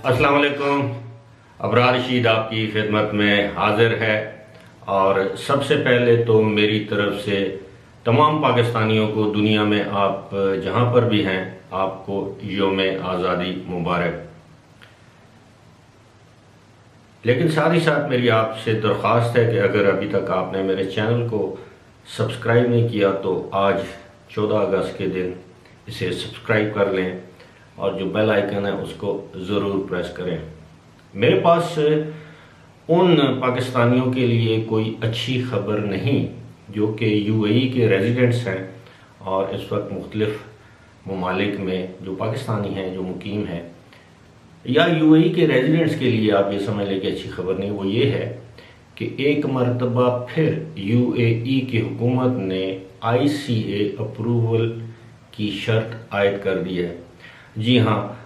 अस्सलाम वालेकुम। अबरार रशीद आपकी खिदमत में हाजिर है और सबसे पहले तो मेरी तरफ से तमाम पाकिस्तानियों को दुनिया में आप जहां पर भी हैं आपको यौम आज़ादी मुबारक। लेकिन साथ ही साथ मेरी आपसे दरख्वास्त है कि अगर अभी तक आपने मेरे चैनल को सब्सक्राइब नहीं किया तो आज 14 अगस्त के दिन इसे सब्सक्राइब कर लें और जो बेल आइकन है उसको ज़रूर प्रेस करें। मेरे पास उन पाकिस्तानियों के लिए कोई अच्छी खबर नहीं जो कि यूएई के रेजिडेंट्स हैं और इस वक्त मुख्तलिफ ममालिक में जो पाकिस्तानी हैं, जो मुकीम हैं, या यूएई के रेजिडेंट्स के लिए आप ये समझ लें कि अच्छी खबर नहीं। वो ये है कि एक मरतबा फिर यूएई की हुकूमत ने आईसीए अप्रूवल की शर्त आयद कर दी है। जी हाँ,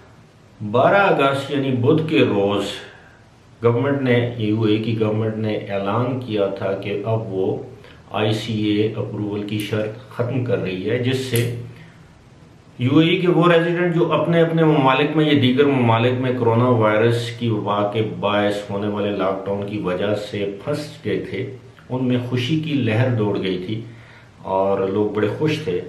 12 अगस्त यानी बुध के रोज़ गवर्नमेंट ने, यूएई की गवर्नमेंट ने ऐलान किया था कि अब वो आईसीए अप्रूवल की शर्त ख़त्म कर रही है, जिससे यूएई के वो रेजिडेंट जो अपने अपने ममालिक में या दीगर ममालिक में कोरोना वायरस की वबा के बायस होने वाले लॉकडाउन की वजह से फंस गए थे, उनमें खुशी की लहर दौड़ गई थी और लोग बड़े खुश थे।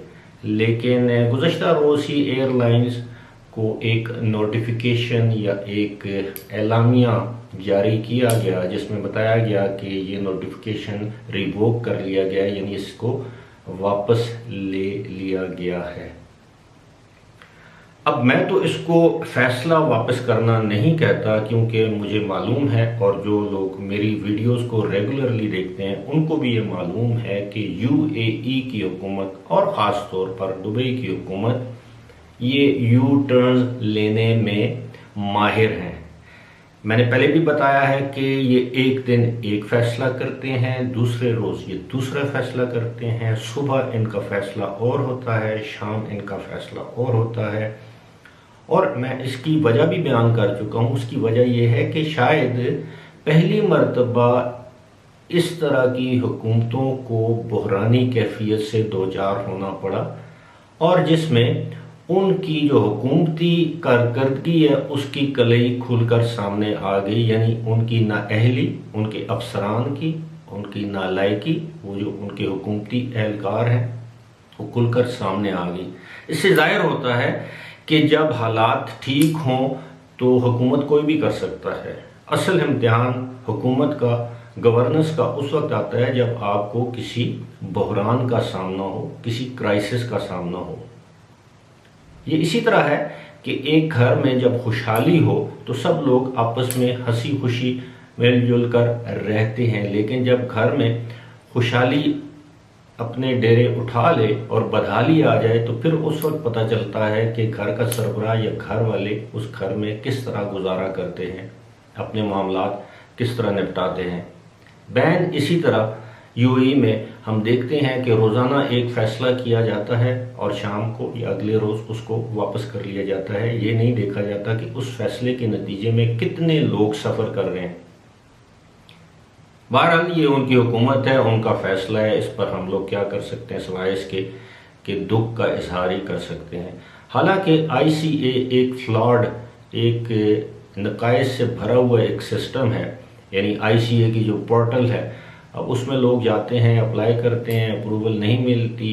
लेकिन गुज़श्ता रोज़ ही एयरलाइंस को एक नोटिफिकेशन या एक एलामिया जारी किया गया जिसमें बताया गया कि ये नोटिफिकेशन रिवोक कर लिया गया, यानी इसको वापस ले लिया गया है। अब मैं तो इसको फैसला वापस करना नहीं कहता, क्योंकि मुझे मालूम है और जो लोग मेरी वीडियोस को रेगुलरली देखते हैं उनको भी ये मालूम है कि यूएई की हुकूमत और ख़ास तौर पर दुबई की हुकूमत ये यू टर्न लेने में माहिर हैं। मैंने पहले भी बताया है कि ये एक दिन एक फैसला करते हैं, दूसरे रोज़ ये दूसरा फैसला करते हैं, सुबह इनका फैसला और होता है, शाम इनका फैसला और होता है। और मैं इसकी वजह भी बयान कर चुका हूँ। उसकी वजह यह है कि शायद पहली मर्तबा इस तरह की हुकूमतों को बहरानी कैफियत से दोचार होना पड़ा और जिसमें उनकी जो हुकूमती कारकर्दगी है उसकी कलई खुलकर सामने आ गई, यानी उनकी नाअहली, उनके अफसरान की, उनकी नालायकी, वो जो उनके हुकूमती एहलकार हैं वो खुलकर सामने आ गई। इससे ज़ाहिर होता है कि जब हालात ठीक हों तो हुकूमत कोई भी कर सकता है। असल इम्तिहान हुकूमत का, गवर्नेंस का उस वक्त आता है जब आपको किसी बहरान का सामना हो, किसी क्राइसिस का सामना हो। ये इसी तरह है कि एक घर में जब खुशहाली हो तो सब लोग आपस में हंसी खुशी मिलजुल कर रहते हैं, लेकिन जब घर में खुशहाली अपने डेरे उठा ले और बदहाली आ जाए तो फिर उस वक्त पता चलता है कि घर का सरबराह या घर वाले उस घर में किस तरह गुजारा करते हैं, अपने मामलात किस तरह निपटाते हैं। बैन इसी तरह यूएई में हम देखते हैं कि रोज़ाना एक फ़ैसला किया जाता है और शाम को या अगले रोज़ उसको वापस कर लिया जाता है। ये नहीं देखा जाता कि उस फैसले के नतीजे में कितने लोग सफ़र कर रहे हैं। बहरहाल ये उनकी हुकूमत है, उनका फ़ैसला है, इस पर हम लोग क्या कर सकते हैं सिवाय इसके कि दुख का इजहार ही कर सकते हैं। हालांकि आईसीए एक फ्लॉड, एक नकाइस से भरा हुआ एक सिस्टम है, यानी आईसीए की जो पोर्टल है, अब उसमें लोग जाते हैं, अप्लाई करते हैं, अप्रूवल नहीं मिलती,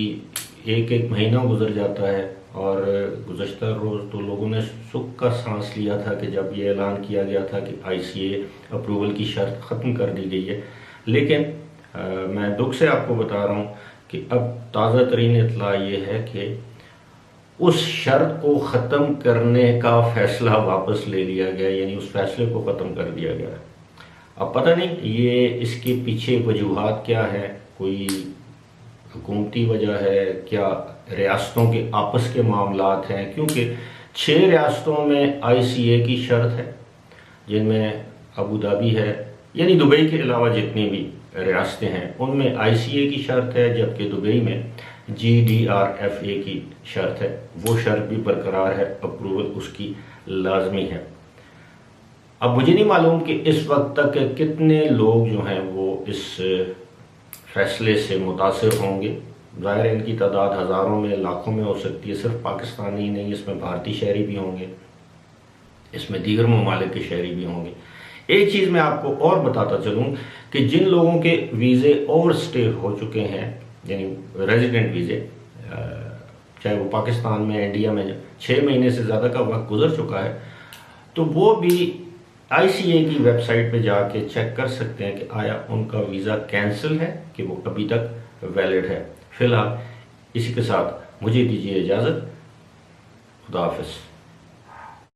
एक महीना गुजर जाता है। और गुज़श्ता रोज़ तो लोगों ने सुख का सांस लिया था कि जब ये ऐलान किया गया था कि आईसीए अप्रूवल की शर्त ख़त्म कर दी गई है। लेकिन मैं दुख से आपको बता रहा हूँ कि अब ताज़ा तरीन इत्तला ये है कि उस शर्त को ख़त्म करने का फ़ैसला वापस ले लिया गया, यानी उस फैसले को ख़त्म कर दिया गया। अब पता नहीं ये इसके पीछे वजूहात क्या है, कोई हुकूमती वजह है, क्या रियासतों के आपस के मामलात हैं, क्योंकि 6 रियासतों में आईसीए की शर्त है, जिनमें अबू धाबी है, यानी दुबई के अलावा जितनी भी रियासतें हैं उनमें आईसीए की शर्त है, जबकि दुबई में जीडीआरएफए की शर्त है। वो शर्त भी बरकरार है, अप्रूवल उसकी लाजमी है। अब मुझे नहीं मालूम कि इस वक्त तक कितने लोग जो हैं वो इस फैसले से मुतासिर होंगे। ज़ाहिर है इनकी तादाद हज़ारों में, लाखों में हो सकती है। सिर्फ पाकिस्तानी ही नहीं, इसमें भारतीय शहरी भी होंगे। اس میں دیگر ممالک کے شہری بھی ہوں گے۔ ایک چیز میں آپ کو اور بتاتا چلوں کہ جن لوگوں کے ویزے اوور سٹے ہو چکے ہیں، یعنی ریزیڈنٹ ویزے، چاہے وہ پاکستان میں انڈیا میں 6 مہینے سے زیادہ کا وقت گزر چکا ہے، تو وہ بھی آئی سی اے کی ویب سائٹ پہ جا کے چیک کر سکتے ہیں کہ آیا ان کا ویزا کینسل ہے کہ وہ ابھی تک ویلڈ ہے۔ فی الحال اسی کے ساتھ مجھے دیجیے اجازت، خدا حافظ۔